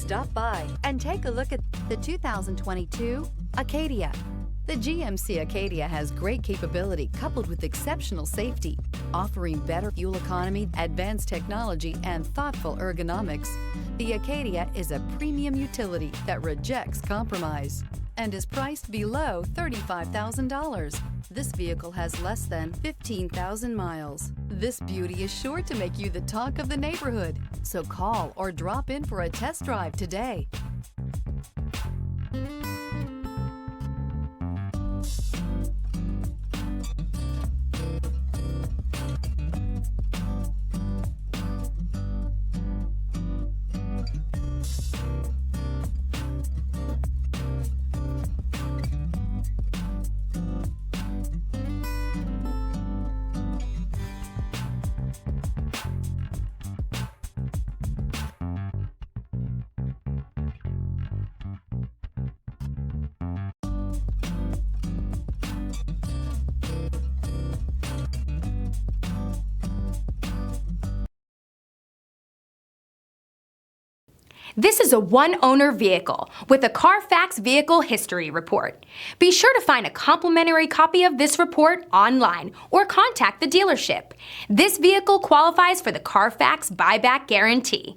Stop by and take a look at the 2022 Acadia. The GMC Acadia has great capability coupled with exceptional safety, offering better fuel economy, advanced technology, and thoughtful ergonomics. The Acadia is a premium utility that rejects compromise and is priced below $35,000. This vehicle has less than 15,000 miles. This beauty is sure to make you the talk of the neighborhood. So call or drop in for a test drive today. This is a one-owner vehicle with a Carfax Vehicle History Report. Be sure to find a complimentary copy of this report online or contact the dealership. This vehicle qualifies for the Carfax Buyback Guarantee.